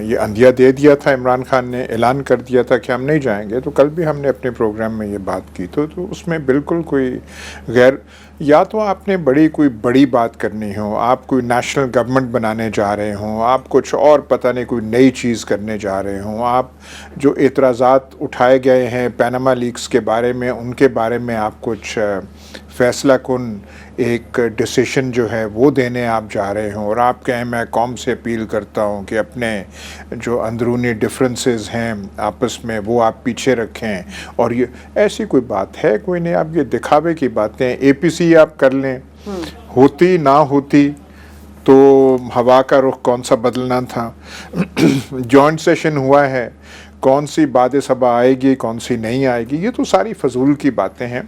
یہ اندھیا دے دیا تھا عمران خان نے، اعلان کر دیا تھا کہ ہم نہیں جائیں گے، تو کل بھی ہم نے اپنے پروگرام میں یہ بات کی، تو اس میں بالکل کوئی غیر، یا تو آپ نے کوئی بڑی بات کرنی ہو، آپ کوئی نیشنل گورنمنٹ بنانے جا رہے ہوں، آپ کچھ اور پتہ نہیں کوئی نئی چیز کرنے جا رہے ہوں، آپ جو اعتراضات اٹھائے گئے ہیں پیناما لیکس کے بارے میں، ان کے بارے میں آپ کچھ فیصلہ کن ایک ڈیسیشن جو ہے وہ دینے آپ جا رہے ہوں، اور آپ کہیں میں قوم سے اپیل کرتا ہوں کہ اپنے جو اندرونی ڈفرینسز ہیں آپس میں وہ آپ پیچھے رکھیں، اور یہ ایسی کوئی بات ہے کوئی نہیں، آپ یہ دکھاوے کی باتیں، اے پی سی آپ کر لیں، ہوتی نہ ہوتی تو ہوا کا رخ کون سا بدلنا تھا، جوائنٹ سیشن ہوا ہے، کون سی باد صبا آئے گی کون سی نہیں آئے گی، یہ تو ساری فضول کی باتیں ہیں۔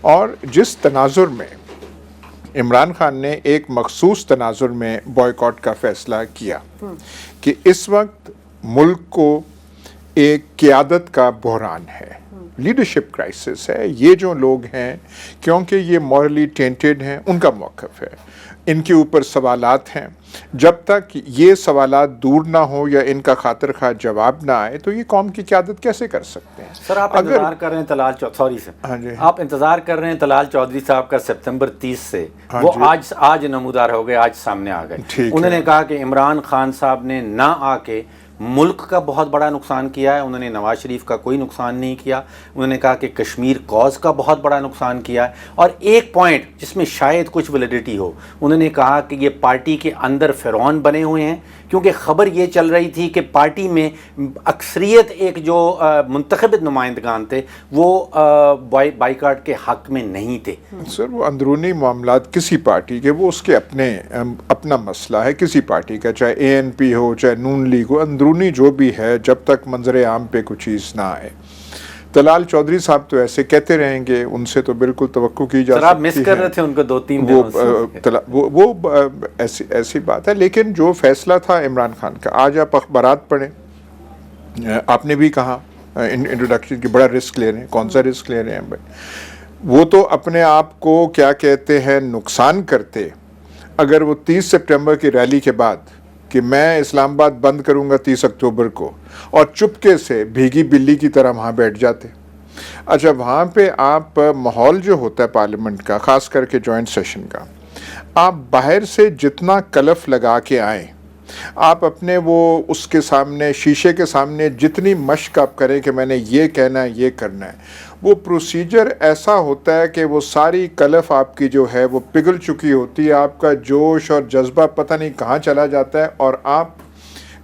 اور جس تناظر میں عمران خان نے ایک مخصوص تناظر میں بائیکاٹ کا فیصلہ کیا کہ اس وقت ملک کو ایک قیادت کا بحران ہے، لیڈرشپ کرائسس ہے، یہ جو لوگ ہیں کیونکہ یہ مورلی ٹینٹڈ ہیں، ان کا موقف ہے، ان کے اوپر سوالات ہیں، جب تک یہ سوالات دور نہ ہو یا ان کا خاطر خواہ جواب نہ آئے تو یہ قوم کی قیادت کیسے کر سکتے ہیں؟ سر آپ انتظار کر رہے ہیں آپ انتظار کر رہے ہیں طلال چودھری صاحب کا سپتمبر 30 سے، وہ آج نمودار ہو گئے، آج سامنے آ گئے۔ انہوں نے کہا کہ عمران خان صاحب نے نہ آ کے ملک کا بہت بڑا نقصان کیا ہے، انہوں نے نواز شریف کا کوئی نقصان نہیں کیا، انہوں نے کہا کہ کشمیر کاز کا بہت بڑا نقصان کیا ہے، اور ایک پوائنٹ جس میں شاید کچھ ویلیڈیٹی ہو، انہوں نے کہا کہ یہ پارٹی کے اندر فرعون بنے ہوئے ہیں، کیونکہ خبر یہ چل رہی تھی کہ پارٹی میں اکثریت ایک جو منتخب نمائندگان تھے وہ بائیکاٹ کے حق میں نہیں تھے۔ سر وہ اندرونی معاملات کسی پارٹی کے، وہ اس کے اپنا مسئلہ ہے کسی پارٹی کا، چاہے اے این پی ہو چاہے نون لیگ ہو، اندرونی جو بھی ہے، جب تک منظر عام پہ کوئی چیز نہ آئے۔ طلال چودھری صاحب تو ایسے کہتے رہیں گے، ان سے تو بالکل توقع کی جا سکتی ہے۔ آپ مس کر رہے تھے ان کو 2-3 دنوں، وہ ایسی بات ہے، لیکن جو فیصلہ تھا عمران خان کا، آج آپ اخبارات پڑھیں، آپ نے بھی کہا انٹروڈکشن کی بڑا رسک لے رہے ہیں، کون سا رسک لے رہے ہیں بھائی؟ وہ تو اپنے آپ کو کیا کہتے ہیں نقصان کرتے اگر وہ 30 سپٹمبر کی ریلی کے بعد کہ میں اسلام آباد بند کروں گا 30 اکتوبر کو، اور چپکے سے بھیگی بلی کی طرح وہاں بیٹھ جاتے۔ اچھا وہاں پہ آپ ماحول جو ہوتا ہے پارلیمنٹ کا، خاص کر کے جوائنٹ سیشن کا، آپ باہر سے جتنا کلف لگا کے آئیں، آپ اپنے وہ اس کے سامنے شیشے کے سامنے جتنی مشق آپ کریں کہ میں نے یہ کہنا ہے یہ کرنا ہے، وہ پروسیجر ایسا ہوتا ہے کہ وہ ساری کلف آپ کی جو ہے وہ پگھل چکی ہوتی ہے، آپ کا جوش اور جذبہ پتہ نہیں کہاں چلا جاتا ہے، اور آپ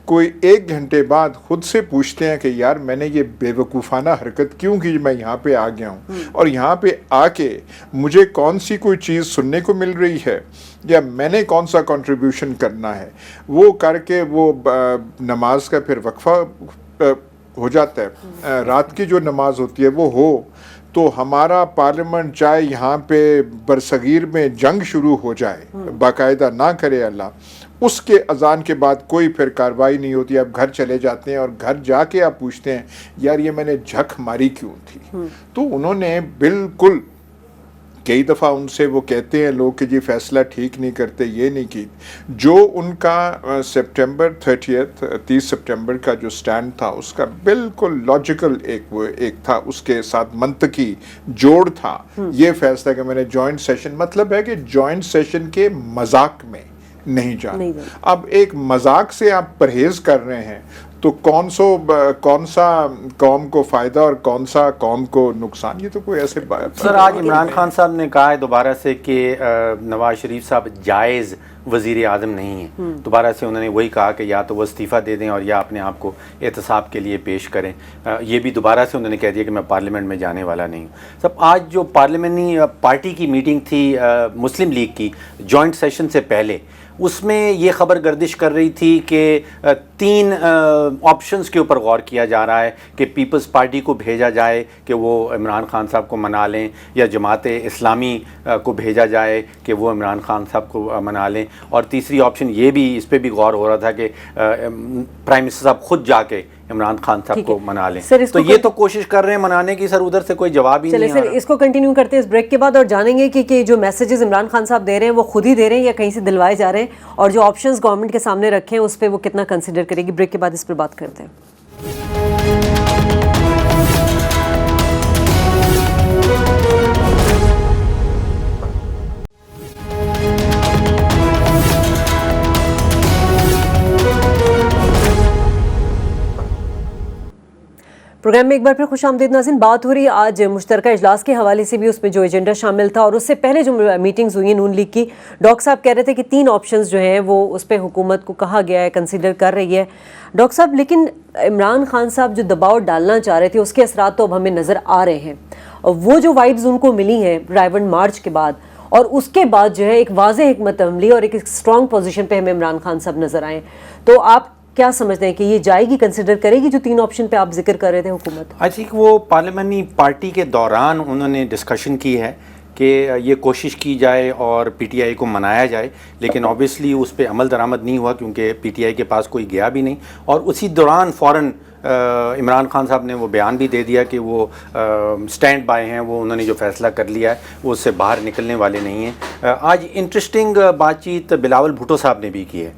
کوئی 1 گھنٹے بعد خود سے پوچھتے ہیں کہ یار میں نے یہ بے وقوفانہ حرکت کیوں کی، میں یہاں پہ آ گیا ہوں، اور یہاں پہ آ کے مجھے کون سی کوئی چیز سننے کو مل رہی ہے، یا میں نے کون سا کنٹریبیوشن کرنا ہے، وہ کر کے وہ نماز کا پھر وقفہ ہو جاتا ہے، رات کی جو نماز ہوتی ہے وہ ہو، تو ہمارا پارلیمنٹ چاہے یہاں پہ برصغیر میں جنگ شروع ہو جائے، باقاعدہ نہ کرے اللہ، اس کے اذان کے بعد کوئی پھر کارروائی نہیں ہوتی، آپ گھر چلے جاتے ہیں، اور گھر جا کے آپ پوچھتے ہیں یار یہ میں نے جھک ماری کیوں تھی۔ تو انہوں نے بالکل کئی دفعہ ان سے وہ کہتے ہیں لوگ کہ جی فیصلہ ٹھیک نہیں کرتے، یہ نہیں کی، جو ان کا سپٹمبر 30 سپٹمبر کا جو سٹینڈ تھا اس کا بالکل لاجیکل ایک تھا، اس کے ساتھ منطقی جوڑ تھا یہ فیصلہ کہ میں نے جوائنٹ سیشن، مطلب ہے کہ جوائنٹ سیشن کے مذاق میں نہیں جانا۔ اب ایک مذاق سے آپ پرہیز کر رہے ہیں تو کون سا قوم کو فائدہ اور کون سا قوم کو نقصان، یہ تو کوئی ایسے بات۔ سر آج عمران خان صاحب نے کہا ہے دوبارہ سے کہ نواز شریف صاحب جائز وزیر اعظم نہیں ہیں، دوبارہ سے انہوں نے وہی کہا کہ یا تو وہ استعفیٰ دے دیں اور یا اپنے آپ کو احتساب کے لیے پیش کریں، یہ بھی دوبارہ سے انہوں نے کہہ دیا کہ میں پارلیمنٹ میں جانے والا نہیں ہوں۔ سب آج جو پارلیمنٹری پارٹی کی میٹنگ تھی مسلم لیگ کی جوائنٹ سیشن سے پہلے، اس میں یہ خبر گردش کر رہی تھی کہ 3 آپشنز کے اوپر غور کیا جا رہا ہے کہ پیپلز پارٹی کو بھیجا جائے کہ وہ عمران خان صاحب کو منا لیں، یا جماعت اسلامی کو بھیجا جائے کہ وہ عمران خان صاحب کو منا لیں، اور تیسری آپشن یہ بھی, اس پہ بھی غور ہو رہا تھا کہ پرائم منسٹر صاحب خود جا کے عمران خان صاحب کو منا لیں. تو یہ تو کوشش کر رہے ہیں منانے کی سر, ادھر سے کوئی جواب ہی نہیں آ رہا. اس کو کنٹینیو کرتے ہیں اس بریک کے بعد اور جانیں گے کہ جو میسیجز عمران خان صاحب دے رہے ہیں وہ خود ہی دے رہے ہیں یا کہیں سے دلوائے جا رہے ہیں, اور جو آپشنز گورنمنٹ کے سامنے رکھے ہیں اس پہ وہ کتنا کنسیڈر کرے گی. بریک کے بعد اس پر بات کرتے ہیں. پروگرام میں ایک بار پھر خوش آمدید ناظرین. بات ہو رہی ہے آج مشترکہ اجلاس کے حوالے سے بھی, اس میں جو ایجنڈا شامل تھا اور اس سے پہلے جو میٹنگز ہوئی ہیں نون لیگ کی. ڈاکٹر صاحب کہہ رہے تھے کہ 3 آپشنز جو ہیں وہ اس پہ حکومت کو کہا گیا ہے, کنسیڈر کر رہی ہے. ڈاکٹر صاحب لیکن عمران خان صاحب جو دباؤ ڈالنا چاہ رہے تھے اس کے اثرات تو اب ہمیں نظر آ رہے ہیں. وہ جو وائبز ان کو ملی ہیں رائیونڈ مارچ کے بعد, اور اس کے بعد جو ہے ایک واضح حکمت عملی اور ایک اسٹرانگ پوزیشن پہ ہمیں عمران خان صاحب نظر آئے. تو آپ کیا سمجھتے ہیں کہ یہ جائے گی, کنسیڈر کرے گی جو 3 آپشن پہ آپ ذکر کر رہے تھے حکومت؟ آئی تھنک وہ پارلیمنٹری پارٹی کے دوران انہوں نے ڈسکشن کی ہے کہ یہ کوشش کی جائے اور پی ٹی آئی کو منایا جائے, لیکن آبویسلی اس پہ عمل درآمد نہیں ہوا کیونکہ پی ٹی آئی کے پاس کوئی گیا بھی نہیں. اور اسی دوران فوراً عمران خان صاحب نے وہ بیان بھی دے دیا کہ وہ سٹینڈ بائی ہیں, وہ انہوں نے جو فیصلہ کر لیا ہے وہ اس سے باہر نکلنے والے نہیں ہیں. آج انٹرسٹنگ بات چیت بلاول بھٹو صاحب نے بھی کی ہے.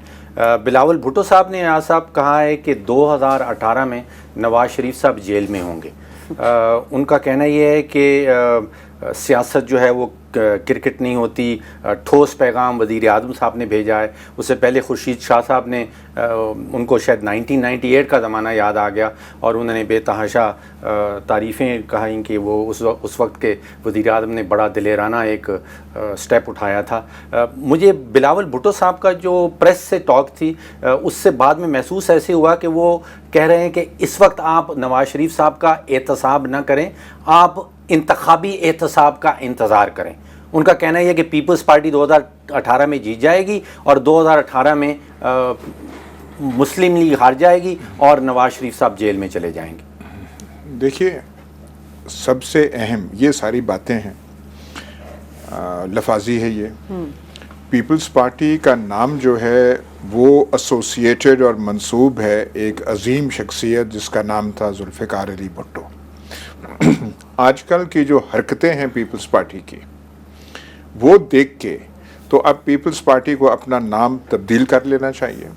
بلاول بھٹو صاحب نے آج صاحب کہا ہے کہ 2018 میں نواز شریف صاحب جیل میں ہوں گے. ان کا کہنا یہ ہے کہ سیاست جو ہے وہ کرکٹ نہیں ہوتی. ٹھوس پیغام وزیر اعظم صاحب نے بھیجا ہے. اس سے پہلے خورشید شاہ صاحب نے, ان کو شاید 1998 کا زمانہ یاد آ گیا اور انہوں نے بے تحاشا تعریفیں کہیں کہ وہ اس وقت کے وزیر اعظم نے بڑا دلیرانہ ایک سٹیپ اٹھایا تھا. مجھے بلاول بھٹو صاحب کا جو پریس سے ٹاک تھی اس سے بعد میں محسوس ایسے ہوا کہ وہ کہہ رہے ہیں کہ اس وقت آپ نواز شریف صاحب کا احتساب نہ کریں, آپ انتخابی احتساب کا انتظار کریں. ان کا کہنا یہ ہے کہ پیپلز پارٹی 2018 میں جیت جائے گی اور 2018 میں مسلم لیگ ہار جائے گی اور نواز شریف صاحب جیل میں چلے جائیں گے. دیکھیے, سب سے اہم یہ ساری باتیں ہیں, لفاظی ہے یہ. پیپلز پارٹی کا نام جو ہے وہ ایسوسیٹڈ اور منسوب ہے ایک عظیم شخصیت جس کا نام تھا ذوالفقار علی بھٹو. آج کل کی جو حرکتیں ہیں پیپلز پارٹی کی, وہ دیکھ کے تو اب پیپلز پارٹی کو اپنا نام تبدیل کر لینا چاہیے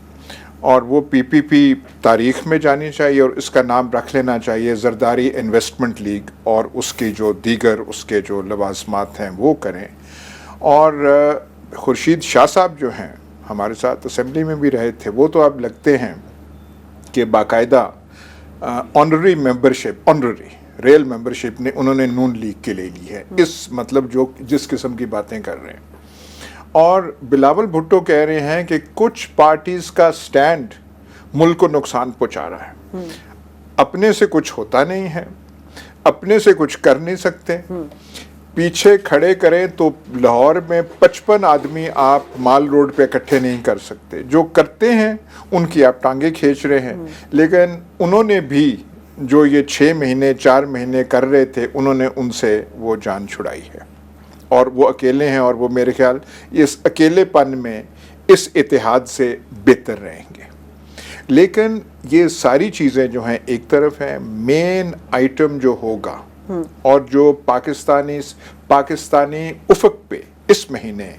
اور وہ پی پی پی تاریخ میں جانی چاہیے اور اس کا نام رکھ لینا چاہیے زرداری انویسٹمنٹ لیگ, اور اس کی جو دیگر اس کے جو لوازمات ہیں وہ کریں. اور خورشید شاہ صاحب جو ہیں ہمارے ساتھ اسمبلی میں بھی رہے تھے, وہ تو اب لگتے ہیں کہ باقاعدہ honorary membership, honorary real membership نے انہوں نے نون لیگ کے لے لی ہے. اس مطلب جو جس قسم کی باتیں کر رہے ہیں. اور بلاول بھٹو کہہ رہے ہیں کہ کچھ پارٹیز کا سٹینڈ ملک کو نقصان پہنچا رہا ہے, اپنے سے کچھ ہوتا نہیں ہے, اپنے سے کچھ کر نہیں سکتے, پیچھے کھڑے کریں تو لاہور میں 55 آدمی آپ مال روڈ پہ اکٹھے نہیں کر سکتے. جو کرتے ہیں ان کی آپ ٹانگیں کھینچ رہے ہیں. لیکن انہوں نے بھی جو یہ 6 مہینے 4 مہینے کر رہے تھے, انہوں نے ان سے وہ جان چھڑائی ہے اور وہ اکیلے ہیں, اور وہ میرے خیال اس اکیلے پن میں اس اتحاد سے بہتر رہیں گے. لیکن یہ ساری چیزیں جو ہیں ایک طرف ہیں, مین آئٹم جو ہوگا اور جو پاکستانی افق پہ اس مہینے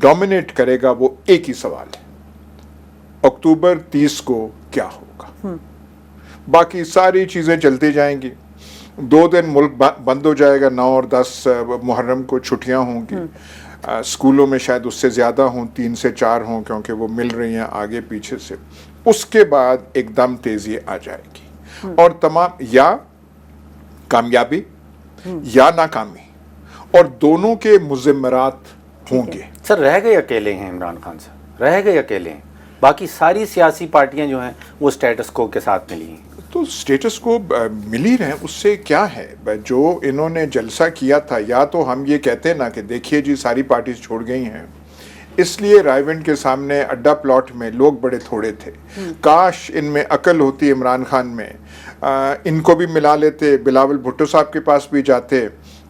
ڈومینیٹ کرے گا وہ ایک ہی سوال ہے, اکتوبر 30 کو کیا ہوگا. باقی ساری چیزیں چلتی جائیں گی. 2 دن ملک بند ہو جائے گا, 9 اور 10 محرم کو چھٹیاں ہوں گی. اسکولوں میں شاید اس سے زیادہ ہوں, 3 سے 4 ہوں کیونکہ وہ مل رہی ہیں آگے پیچھے سے. اس کے بعد ایک دم تیزی آ جائے گی اور تمام یا کامیابی یا ناکامی, اور دونوں کے مضمرات ہوں گے. سر رہ گئے اکیلے ہیں عمران خان صاحب, رہ گئے اکیلے ہیں. باقی ساری سیاسی پارٹیاں جو ہیں وہ سٹیٹس کو کے ساتھ ملی ہیں. تو سٹیٹس کو مل ہی رہے, اس سے کیا ہے. جو انہوں نے جلسہ کیا تھا, یا تو ہم یہ کہتے نا کہ دیکھیے جی ساری پارٹیز چھوڑ گئی ہیں, اس لیے رائیونڈ کے سامنے اڈا پلاٹ میں لوگ بڑے تھوڑے تھے. کاش ان میں عقل ہوتی عمران خان میں, ان کو بھی ملا لیتے, بلاول بھٹو صاحب کے پاس بھی جاتے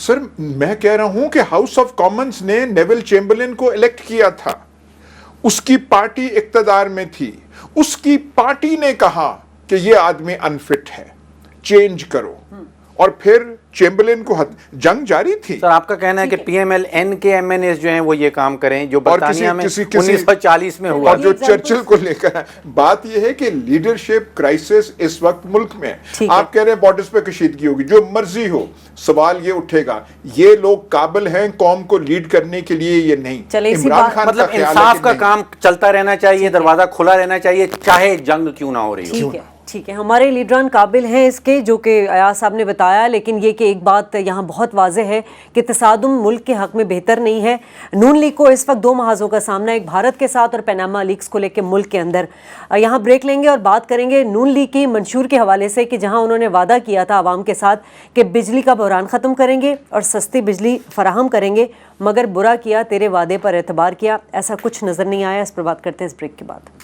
سر میں کہہ رہا ہوں کہ ہاؤس آف کامنز نے نیول چیمبرلین کو الیکٹ کیا تھا, اس کی پارٹی اقتدار میں تھی, اس کی پارٹی نے کہا کہ یہ آدمی انفٹ ہے, چینج کرو, اور پھر چیمبرلین کو جنگ جاری تھی. سر آپ کا کہنا ہے کہ پی ایم ایل این کے ایم این ایس جو ہیں وہ یہ کام کریں جو برطانیہ میں 1940 میں ہوا, اور جو چرچل کو لے کر. بات یہ ہے کہ لیڈرشپ کرائسس اس وقت ملک میں, آپ کہہ رہے ہیں بارڈرز پہ کشیدگی ہوگی, جو مرضی ہو, سوال یہ اٹھے گا یہ لوگ قابل ہیں قوم کو لیڈ کرنے کے لیے یہ نہیں. عمران خان مطلب انصاف کا کام چلتا رہنا چاہیے, دروازہ کھلا رہنا چاہیے چاہے جنگ کیوں نہ ہو رہی ہو. ٹھیک ہے, ہمارے لیڈران قابل ہیں اس کے, جو کہ ایاز صاحب نے بتایا, لیکن یہ کہ ایک بات یہاں بہت واضح ہے کہ تصادم ملک کے حق میں بہتر نہیں ہے. نون لیگ کو اس وقت دو محاذوں کا سامنا ہے, ایک بھارت کے ساتھ اور پیناما لیکس کو لے کے ملک کے اندر. یہاں بریک لیں گے اور بات کریں گے نون لیگ کی منشور کے حوالے سے کہ جہاں انہوں نے وعدہ کیا تھا عوام کے ساتھ کہ بجلی کا بحران ختم کریں گے اور سستی بجلی فراہم کریں گے, مگر برا کیا, تیرے وعدے پر اعتبار کیا, ایسا کچھ نظر نہیں آیا. اس پر بات کرتے ہیں اس بریک کے بعد.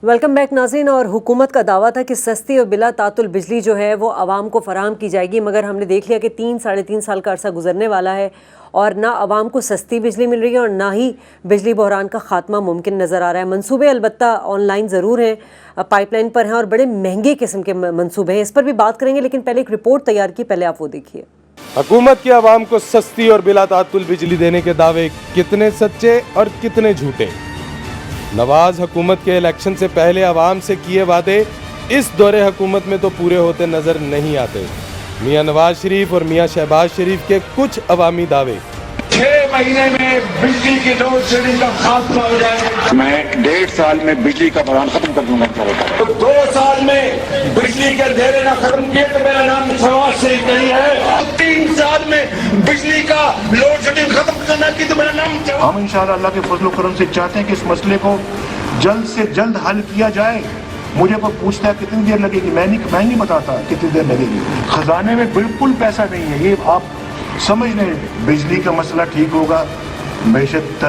ویلکم بیک ناظرین. اور حکومت کا دعویٰ تھا کہ سستی اور بلا تعطل بجلی جو ہے وہ عوام کو فراہم کی جائے گی, مگر ہم نے دیکھ لیا کہ 3-3.5 سال کا عرصہ گزرنے والا ہے اور نہ عوام کو سستی بجلی مل رہی ہے اور نہ ہی بجلی بحران کا خاتمہ ممکن نظر آ رہا ہے. منصوبے البتہ آن لائن ضرور ہیں, پائپ لائن پر ہیں اور بڑے مہنگے قسم کے منصوبے ہیں, اس پر بھی بات کریں گے, لیکن پہلے ایک رپورٹ تیار کی, پہلے آپ وہ دیکھیے. حکومت کے عوام کو سستی اور بلا تعطل بجلی دینے کے دعوے کتنے سچے اور کتنے جھوٹے. نواز حکومت کے الیکشن سے پہلے عوام سے کیے وعدے اس دور حکومت میں تو پورے ہوتے نظر نہیں آتے. میاں نواز شریف اور میاں شہباز شریف کے کچھ عوامی دعوے. 6 مہینے میں بجلی کی لوڈ شیڈنگ کا خاتمہ ہو جائے گا. میں 1.5 سال میں بجلی کا بحران ختم کر دوں گا. 2 سال میں بجلی کے اندھیرے نہ ختم کیے تو میرا نام شہباز شریف نہیں ہے. 3 سال میں بجلی کا لوڈ شیڈنگ ختم کرنا کی تو میرا نام. ہم انشاءاللہ اللہ کے فضل و کرم سے چاہتے ہیں کہ اس مسئلے کو جلد سے جلد حل کیا جائے. مجھے کوئی پوچھتا ہے کتنی دیر لگے گی, میں نہیں بتاتا کتنی دیر لگے گی. خزانے میں بالکل پیسہ نہیں ہے, یہ آپ سمجھ لیں. بجلی کا مسئلہ ٹھیک ہوگا, معیشت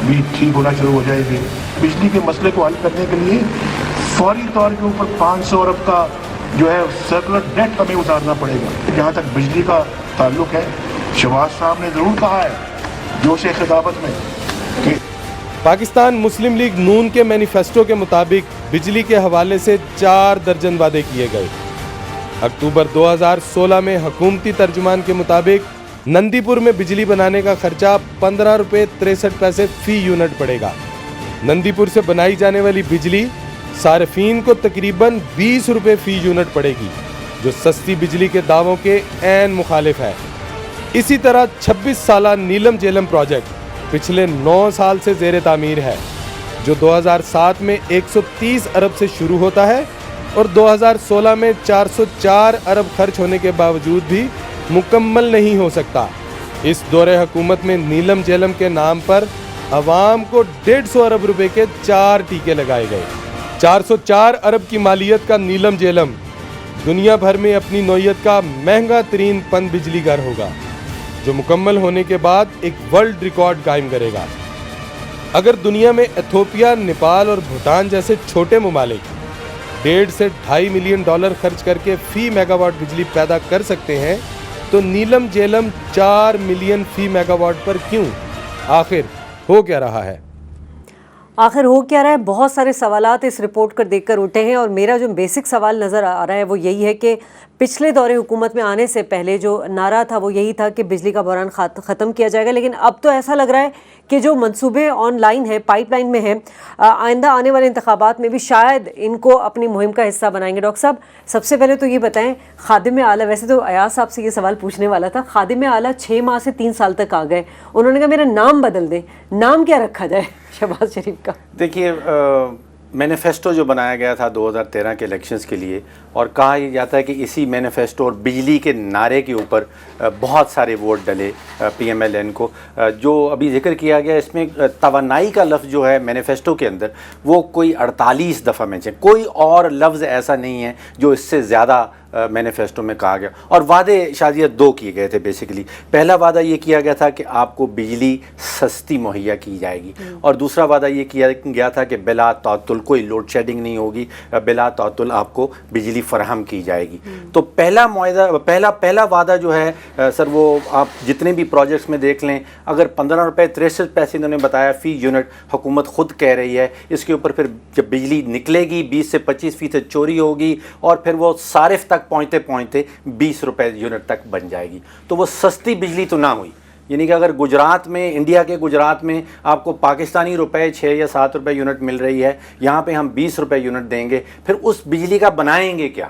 بھی ٹھیک ہونا شروع ہو جائے گی. بجلی کے مسئلے کو حل کرنے کے لیے فوری طور کے اوپر 500 ارب کا جو ہے سرکولر ڈیٹ ہمیں اتارنا پڑے گا. جہاں تک بجلی کا تعلق ہے, شہباز صاحب نے ضرور کہا ہے جوش خطابت میں کہ پاکستان مسلم لیگ نون کے مینیفیسٹو کے مطابق بجلی کے حوالے سے 4 درجن وعدے کیے گئے. اکتوبر 2016 میں حکومتی ترجمان کے مطابق نندی پور میں بجلی بنانے کا خرچہ 15 روپے 63 پیسے فی یونٹ پڑے گا. نندی پور سے بنائی جانے والی بجلی صارفین کو تقریباً 20 روپے فی یونٹ پڑے گی, جو سستی بجلی کے دعووں کے عین مخالف ہے. اسی طرح 26 سالہ نیلم جیلم پروجیکٹ پچھلے 9 سال سے زیر تعمیر ہے, جو 2007 میں 130 ارب سے شروع ہوتا ہے اور 2016 میں 404 ارب خرچ ہونے کے باوجود بھی مکمل نہیں ہو سکتا. اس دور حکومت میں نیلم جیلم کے نام پر عوام کو 150 ارب روپے کے 4 ٹیکے لگائے گئے. 404 ارب کی مالیت کا نیلم جیلم دنیا بھر میں اپنی نوعیت کا مہنگا ترین پن بجلی گھر ہوگا, جو مکمل ہونے کے بعد ایک ورلڈ ریکارڈ قائم کرے گا. اگر دنیا میں ایتھوپیا, نیپال اور بھوٹان جیسے چھوٹے ممالک 1.5 سے 2.5 ملین ڈالر خرچ کر کے فی میگا واٹ بجلی پیدا کر سکتے ہیں, تو نیلم جیلم 4 ملین فی میگا واٹ پر کیوں؟ آخر ہو کیا رہا ہے؟ بہت سارے سوالات اس رپورٹ کو دیکھ کر اٹھے ہیں, اور میرا جو بیسک سوال نظر آ رہا ہے وہ یہی ہے کہ پچھلے دور حکومت میں آنے سے پہلے جو نعرہ تھا وہ یہی تھا کہ بجلی کا بحران ختم کیا جائے گا, لیکن اب تو ایسا لگ رہا ہے کہ جو منصوبے آن لائن ہیں, پائپ لائن میں ہیں, آئندہ آنے والے انتخابات میں بھی شاید ان کو اپنی مہم کا حصہ بنائیں گے. ڈاکٹر صاحب, سب سے پہلے تو یہ بتائیں, خادم اعلیٰ, ویسے تو ایاز صاحب سے یہ سوال پوچھنے والا تھا, خادم اعلیٰ 6 ماہ سے 3 سال تک آ گئے, انہوں نے کہا میرا نام بدل دیں, نام کیا رکھا جائے شہباز شریف کا؟ دیکھیے, مینیفیسٹو جو بنایا گیا تھا 2013 کے الیکشنز کے لیے, اور کہا یہ جاتا ہے کہ اسی مینیفیسٹو اور بجلی کے نعرے کے اوپر بہت سارے ووٹ ڈلے پی ایم ایل این کو. جو ابھی ذکر کیا گیا اس میں توانائی کا لفظ جو ہے مینیفیسٹو کے اندر وہ کوئی 48 دفعہ مینشن, کوئی اور لفظ ایسا نہیں ہے جو اس سے زیادہ مینیفیسٹو میں کہا گیا. اور وعدے شازیہ دو کیے گئے تھے بیسیکلی. پہلا وعدہ یہ کیا گیا تھا کہ آپ کو بجلی سستی مہیا کی جائے گی, اور دوسرا وعدہ یہ کیا گیا تھا کہ بلا تعطل کوئی لوڈ شیڈنگ نہیں ہوگی, بلا تعطل آپ کو بجلی فراہم کی جائے گی. تو پہلا وعدہ جو ہے سر, وہ آپ جتنے بھی پروجیکٹس میں دیکھ لیں, اگر 15 روپے 63 پیسے انہوں نے بتایا فی یونٹ, حکومت خود کہہ رہی ہے اس کے اوپر پھر جب بجلی نکلے گی 20 سے 25% چوری ہوگی, اور پھر وہ صارف تک پہنچتے پہنچتے 20 روپے یونٹ تک بن جائے گی. تو وہ سستی بجلی تو نہ ہوئی. یعنی کہ اگر گجرات میں, انڈیا کے گجرات میں آپ کو پاکستانی روپے 6 یا 7 روپے یونٹ مل رہی ہے, یہاں پہ ہم 20 روپے یونٹ دیں گے, پھر اس بجلی کا بنائیں گے کیا؟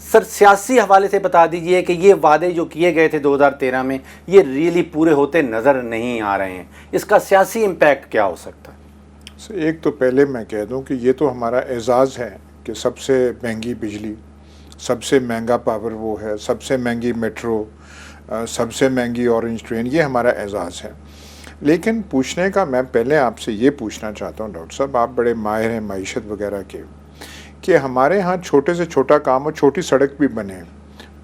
سر سیاسی حوالے سے بتا دیجئے کہ یہ وعدے جو کیے گئے تھے 2013 میں, یہ ریئلی پورے ہوتے نظر نہیں آ رہے ہیں. اس کا سیاسی امپیکٹ کیا ہو سکتا ہے؟ ایک تو پہلے میں کہہ دوں کہ یہ تو ہمارا اعزاز ہے کہ سب سے مہنگی بجلی, سب سے مہنگا پاور وہ ہے, سب سے مہنگی میٹرو, سب سے مہنگی اورنج ٹرین, یہ ہمارا اعزاز ہے. لیکن پوچھنے کا میں پہلے آپ سے یہ پوچھنا چاہتا ہوں ڈاکٹر صاحب, آپ بڑے ماہر ہیں معیشت وغیرہ کے, کہ ہمارے ہاں چھوٹے سے چھوٹا کام اور چھوٹی سڑک بھی بنے,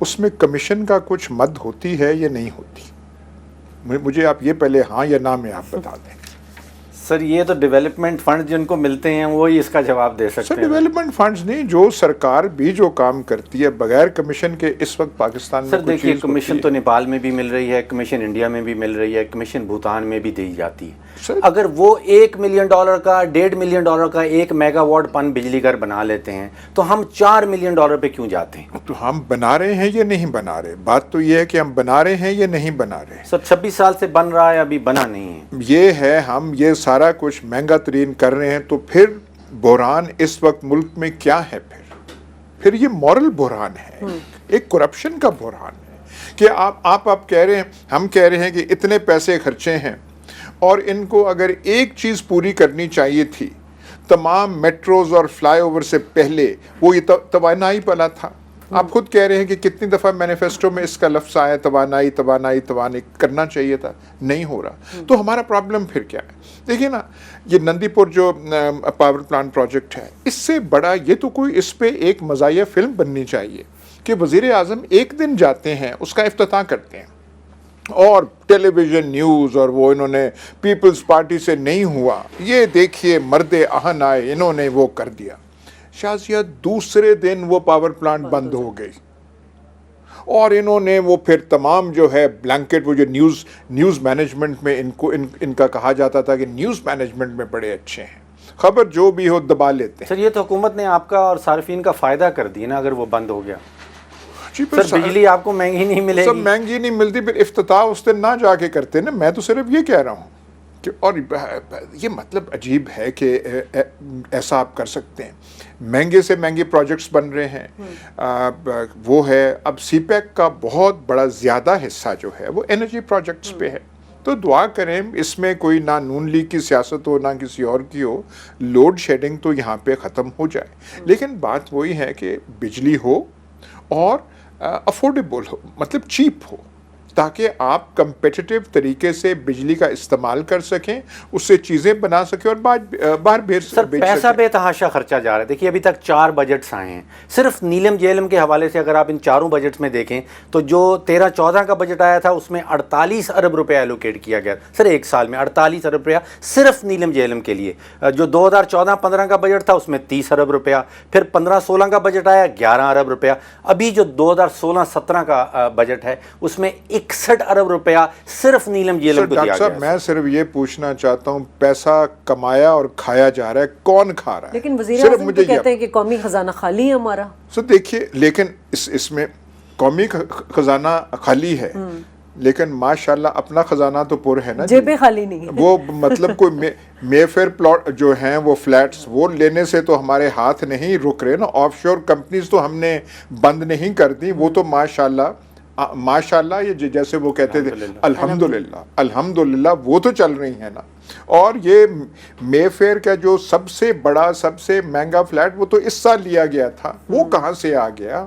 اس میں کمیشن کا کچھ مد ہوتی ہے یا نہیں ہوتی؟ مجھے آپ یہ پہلے ہاں یا نہ میں آپ بتا دیں. سر یہ تو ڈیولپمنٹ فنڈ جن کو ملتے ہیں وہی اس کا جواب دے سکتے ہیں. سر ڈیولپمنٹ فنڈز نہیں, جو سرکار بھی جو کام کرتی ہے بغیر کمیشن کے اس وقت پاکستان میں. سر دیکھیے, کمیشن تو نیپال میں بھی مل رہی ہے, کمیشن انڈیا میں بھی مل رہی ہے, کمیشن بھوٹان میں بھی دی جاتی ہے. اگر وہ $1 ملین کا $1.5 ملین کا 1 میگا واٹ پن بجلی گھر بنا لیتے ہیں تو ہم $4 ملین پہ کیوں جاتے ہیں؟ تو ہم بنا رہے ہیں یا نہیں بنا رہے؟ بات تو یہ ہے کہ ہم بنا رہے ہیں یا نہیں بنا رہے. سر 26 سال سے بن رہا ہے, ابھی بنا نہیں ہے. یہ ہے, ہم یہ سارا کچھ مہنگا ترین کر رہے ہیں, تو پھر بحران اس وقت ملک میں کیا ہے؟ پھر یہ مورل بحران ہے, ایک کرپشن کا بحران ہے کہ آپ کہہ رہے ہیں, ہم کہہ رہے ہیں کہ اتنے پیسے خرچے ہیں, اور ان کو اگر ایک چیز پوری کرنی چاہیے تھی, تمام میٹروز اور فلائی اوور سے پہلے, وہ یہ توانائی والا تھا. آپ خود کہہ رہے ہیں کہ کتنی دفعہ مینیفیسٹو میں اس کا لفظ آیا, توانائی کرنا چاہیے تھا, نہیں ہو رہا. تو ہمارا پرابلم پھر کیا ہے؟ دیکھیے نا, یہ نندی پور جو پاور پلانٹ پروجیکٹ ہے, اس سے بڑا یہ تو کوئی, اس پہ ایک مزاحیہ فلم بننی چاہیے کہ وزیر اعظم ایک دن جاتے ہیں, اس کا افتتاح کرتے ہیں, اور ٹیلی ویژن نیوز, اور وہ انہوں نے پیپلز پارٹی سے نہیں ہوا, یہ دیکھیے مرد اہن آئے, انہوں نے وہ کر دیا. شازیہ دوسرے دن وہ پاور پلانٹ بند ہو گئی, اور انہوں نے وہ پھر تمام جو ہے بلینکٹ, وہ جو نیوز مینجمنٹ میں ان کا کہا جاتا تھا کہ نیوز مینجمنٹ میں بڑے اچھے ہیں, خبر جو بھی ہو دبا لیتے ہیں. سر یہ تو حکومت نے آپ کا اور صارفین کا فائدہ کر دیا نا, اگر وہ بند ہو گیا. سر بجلی آپ کو مہنگی نہیں ملے گی. سب مہنگی نہیں ملتی, پھر افتتاح اس دن نہ جا کے کرتے نا. میں تو صرف یہ کہہ رہا ہوں کہ, اور یہ مطلب عجیب ہے کہ ایسا آپ کر سکتے ہیں. مہنگے سے مہنگے پروجیکٹس بن رہے ہیں, وہ ہے اب سی پیک کا بہت بڑا زیادہ حصہ جو ہے وہ انرجی پروجیکٹس پہ ہے. تو دعا کریں اس میں کوئی نہ نون لیگ کی سیاست ہو, نہ کسی اور کی ہو, لوڈ شیڈنگ تو یہاں پہ ختم ہو جائے. لیکن بات وہی ہے کہ بجلی ہو اور افورڈیبل ہو, مطلب چیپ ہو, تاکہ آپ کمپیٹیٹیو طریقے سے بجلی کا استعمال کر سکیں, اس سے چیزیں بنا سکیں اور باہر بھیج سکیں. سر پیسہ بے تحاشا خرچہ جا رہا ہے. دیکھیے ابھی تک 4 بجٹس آئے ہیں, صرف نیلم جیلم کے حوالے سے اگر آپ ان چاروں بجٹس میں دیکھیں تو جو 13-14 کا بجٹ آیا تھا اس میں 48 ارب روپے ایلوکیٹ کیا گیا. سر ایک سال میں 48 ارب روپیہ صرف نیلم جیلم کے لیے. جو 2014-15 کا بجٹ تھا اس میں 30 ارب روپیہ, پھر 15-16 کا بجٹ آیا 11 ارب روپیہ, ابھی جو 2016-17 کا بجٹ ہے اس میں 61 ارب روپیہ صرف نیلم جیلم کو دیا گیا. صاحب میں صرف یہ پوچھنا چاہتا ہوں, پیسہ کمایا اور کھایا جا رہا ہے, کون کھا رہا ہے؟ لیکن وزیر اعظم تو کہتے ہیں کہ قومی خزانہ خالی ہے ہمارا. سو دیکھیے, لیکن اس میں قومی خزانہ خالی ہے, لیکن ماشاءاللہ اپنا خزانہ تو پر ہے نا, جیبیں خالی نہیں ہے. وہ مطلب کوئی مے فیئر پلاٹ جو ہیں وہ فلیٹس وہ لینے سے تو ہمارے ہاتھ نہیں رک رہے نا. آف شور کمپنیز تو ہم نے بند نہیں کر دی, وہ تو ماشاءاللہ یہ جیسے وہ کہتے تھے الحمدللہ وہ تو چل رہی ہیں نا. اور یہ مے فیئر کا جو سب سے بڑا سب سے مہنگا فلیٹ وہ تو اس سال لیا گیا تھا, وہ کہاں سے آ گیا؟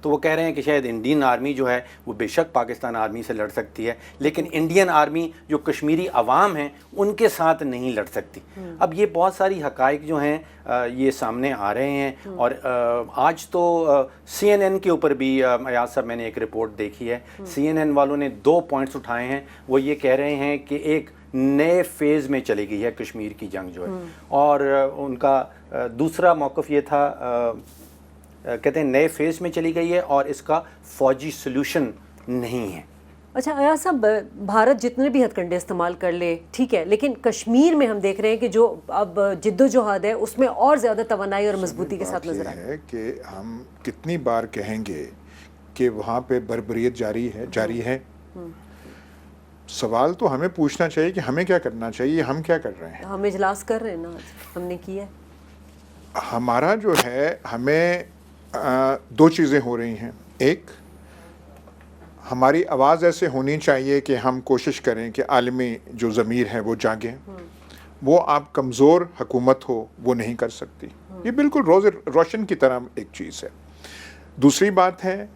تو وہ کہہ رہے ہیں کہ شاید انڈین آرمی جو ہے وہ بے شک پاکستان آرمی سے لڑ سکتی ہے، لیکن انڈین آرمی جو کشمیری عوام ہیں ان کے ساتھ نہیں لڑ سکتی۔ اب یہ بہت ساری حقائق جو ہیں یہ سامنے آ رہے ہیں، اور آج تو CNN کے اوپر بھی ایاز صاحب میں نے ایک رپورٹ دیکھی ہے، CNN والوں نے 2 پوائنٹس اٹھائے ہیں۔ وہ یہ کہہ رہے ہیں کہ ایک نئے فیز میں چلی گئی ہے کشمیر کی جنگ جو ہے، اور ان کا دوسرا موقف یہ تھا، کہتے ہیں نئے فیز میں چلی گئی ہے اور اس کا فوجی سلوشن نہیں ہے۔ اچھا ایاز صاحب، بھارت جتنے بھی ہتھ کنڈے استعمال کر لے ٹھیک ہے، لیکن کشمیر میں ہم دیکھ رہے ہیں کہ جو اب جد و جہاد ہے اس میں اور زیادہ توانائی اور مضبوطی کے ساتھ نظر آئی ہے کہ ہم کتنی بار کہیں گے کہ وہاں پہ بربریت جاری ہے۔ سوال تو ہمیں پوچھنا چاہیے کہ ہمیں کیا کرنا چاہیے، ہم کیا کر رہے ہیں۔ ہم اجلاس کر رہے ہیں نا، ہم نے کیا ہے۔ ہمارا جو ہے، ہمیں 2 چیزیں ہو رہی ہیں۔ ایک، ہماری آواز ایسے ہونی چاہیے کہ ہم کوشش کریں کہ عالمی جو ضمیر ہے وہ جاگیں۔ وہ آپ کمزور حکومت ہو وہ نہیں کر سکتی، یہ بالکل روشن کی طرح ایک چیز ہے۔ دوسری بات ہے،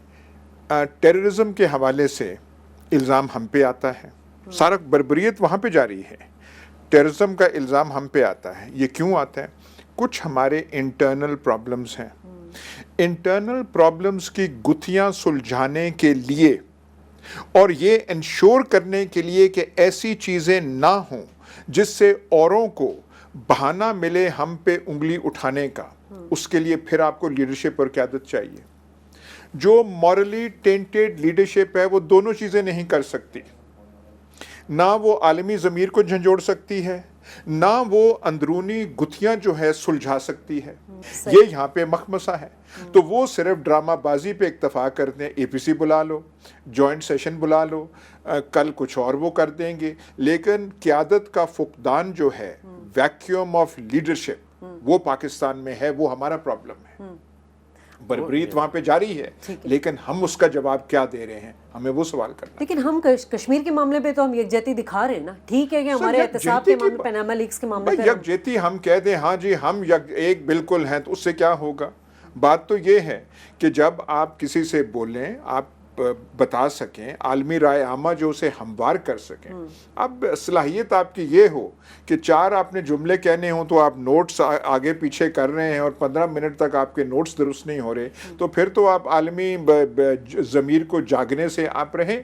ٹیررزم کے حوالے سے الزام ہم پہ آتا ہے، سارا بربریت وہاں پہ جاری ہے، ٹیررزم کا الزام ہم پہ آتا ہے۔ یہ کیوں آتا ہے؟ کچھ ہمارے انٹرنل پرابلمز ہیں۔ انٹرنل پرابلمز کی گتھیاں سلجھانے کے لیے اور یہ انشور کرنے کے لیے کہ ایسی چیزیں نہ ہوں جس سے اوروں کو بہانہ ملے ہم پہ انگلی اٹھانے کا، اس کے لیے پھر آپ کو لیڈرشپ اور قیادت چاہیے۔ جو مورلی ٹینٹڈ لیڈرشپ ہے وہ دونوں چیزیں نہیں کر سکتی، نہ وہ عالمی ضمیر کو جھنجھوڑ سکتی ہے، نہ وہ اندرونی گتھیاں جو ہے سلجھا سکتی ہے۔ یہ یہاں پہ مخمصہ ہے۔ تو وہ صرف ڈرامہ بازی پہ اکتفا کرتے ہیں، APC بلا لو، جوائنٹ سیشن بلا لو، کل کچھ اور وہ کر دیں گے، لیکن قیادت کا فقدان جو ہے، ویکیوم آف لیڈرشپ، وہ پاکستان میں ہے، وہ ہمارا پرابلم ہے۔ بربریت وہاں پہ جاری ہے، لیکن ہم اس کا جواب کیا دے رہے ہیں، ہمیں وہ سوال کرنا۔ لیکن ہم کشمیر کے معاملے پہ تو ہم یکجہتی دکھا رہے ہیں نا، ٹھیک ہے کہ ہمارے احتساب کے معاملے، پیناما لیکس کے معاملے پہ یکجہتی ہم کہہ دیں ہاں جی ہم ایک بالکل ہیں، تو اس سے کیا ہوگا؟ بات تو یہ ہے کہ جب آپ کسی سے بولیں، آپ بتا سکیں، عالمی رائے عامہ جو اسے ہموار کر سکیں۔ اب صلاحیت آپ کی یہ ہو کہ 4 آپ نے جملے کہنے ہوں تو آپ نوٹس آگے پیچھے کر رہے ہیں اور 15 منٹ تک آپ کے نوٹس درست نہیں ہو رہے، تو پھر تو آپ عالمی ضمیر کو جاگنے سے آپ رہیں۔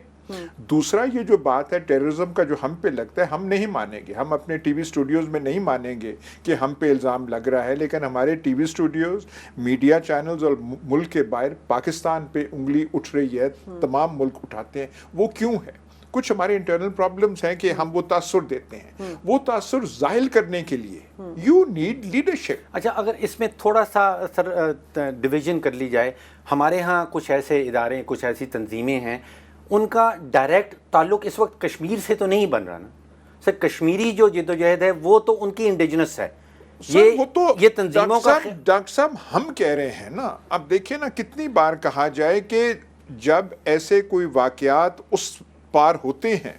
دوسرا یہ جو بات ہے ٹیررزم کا جو ہم پہ لگتا ہے، ہم نہیں مانیں گے، ہم اپنے ٹی وی اسٹوڈیوز میں نہیں مانیں گے کہ ہم پہ الزام لگ رہا ہے، لیکن ہمارے T V studios, media channels اور ملک کے باہر پاکستان پہ انگلی اٹھ رہی ہے، تمام ملک اٹھاتے ہیں۔ وہ کیوں ہے؟ کچھ ہمارے انٹرنل پرابلمز ہیں کہ ہم وہ تاثر دیتے ہیں، وہ تاثر ظاہر کرنے کے لیے یو نیڈ لیڈرشپ۔ اچھا، اگر اس میں تھوڑا سا سر ڈویژن کر لی جائے، ہمارے ہاں کچھ ایسے ادارے، کچھ ایسی تنظیمیں ہیں، ان کا ڈائریکٹ تعلق اس وقت کشمیر سے تو نہیں بن رہا نا سر، کشمیری جو جدوجہد ہے وہ تو ان کی انڈیجنس ہے، یہ تنظیموں کا۔ ڈاکٹر صاحب ہم کہہ رہے ہیں نا، اب دیکھیں نا کتنی بار کہا جائے کہ جب ایسے کوئی واقعات اس پار ہوتے ہیں،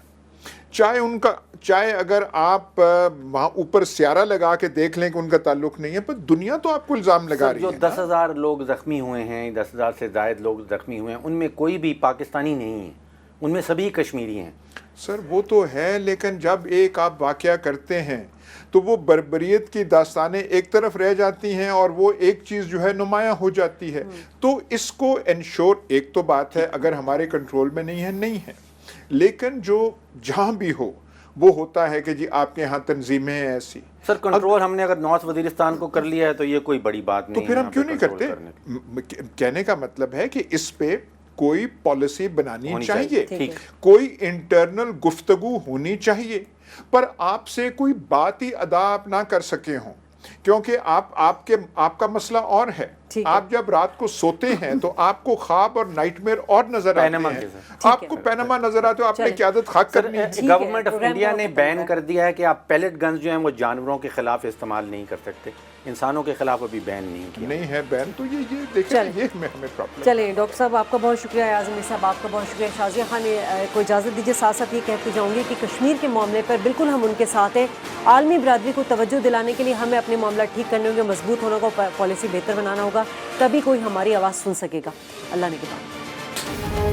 چاہے اگر آپ وہاں اوپر سیارہ لگا کے دیکھ لیں کہ ان کا تعلق نہیں ہے، پر دنیا تو آپ کو الزام لگا رہی ہے۔ جو 10,000 لوگ زخمی ہوئے ہیں، 10,000 سے زائد لوگ زخمی ہوئے ہیں، ان میں کوئی بھی پاکستانی نہیں ہے، ان میں سبھی کشمیری ہیں۔ سر وہ تو ہے، لیکن جب ایک آپ واقعہ کرتے ہیں تو وہ بربریت کی داستانیں ایک طرف رہ جاتی ہیں اور وہ ایک چیز جو ہے نمایاں ہو جاتی ہے۔ تو اس کو انشور، ایک تو بات ہے اگر ہمارے کنٹرول میں نہیں ہے، لیکن جو جہاں بھی ہو وہ ہوتا ہے کہ جی آپ کے ہاں تنظیمیں ہیں ایسی۔ سر کنٹرول ہم نے اگر نارتھ وزیرستان کو کر لیا ہے تو یہ کوئی بڑی بات نہیں ہے، تو پھر ہم کیوں نہیں کرتے؟ کہنے کا مطلب ہے کہ اس پہ کوئی پالیسی بنانی چاہیے، کوئی انٹرنل گفتگو ہونی چاہیے، پر آپ سے کوئی بات ہی ادا آپ نہ کر سکے ہوں، کیونکہ آپ کا مسئلہ اور ہے۔ آپ جب رات کو سوتے ہیں تو آپ کو خواب اور نائٹ میئر اور نظر آتے ہیں، آپ کو پیناما نظر آتے ہو، آپ نے قیادت خاک کرنی ہے۔ گورنمنٹ آف انڈیا نے بین کر دیا ہے کہ آپ پیلٹ گنز جو ہیں وہ جانوروں کے خلاف استعمال نہیں کر سکتے، انسانوں کے خلاف ابھی بین نہیں کیا، نہیں ہے بین۔ تو یہ دیکھیں یہ ہمیں پرابلم۔ چلیں ڈاکٹر صاحب آپ کا بہت شکریہ، اعظمی صاحب آپ کا بہت شکریہ۔ شازیہ خان کو اجازت دیجیے، ساتھ ساتھ یہ کہتی جاؤں گی کہ کشمیر کے معاملے پر بالکل ہم ان کے ساتھ ہیں، عالمی برادری کو توجہ دلانے کے لیے ہمیں اپنے معاملہ ٹھیک کرنے ہوں گے، مضبوط ہونا ہوگا، پالیسی بہتر بنانا ہوگا۔ ہوگا, تبھی کوئی ہماری آواز سن سکے گا. اللہ نے کہا.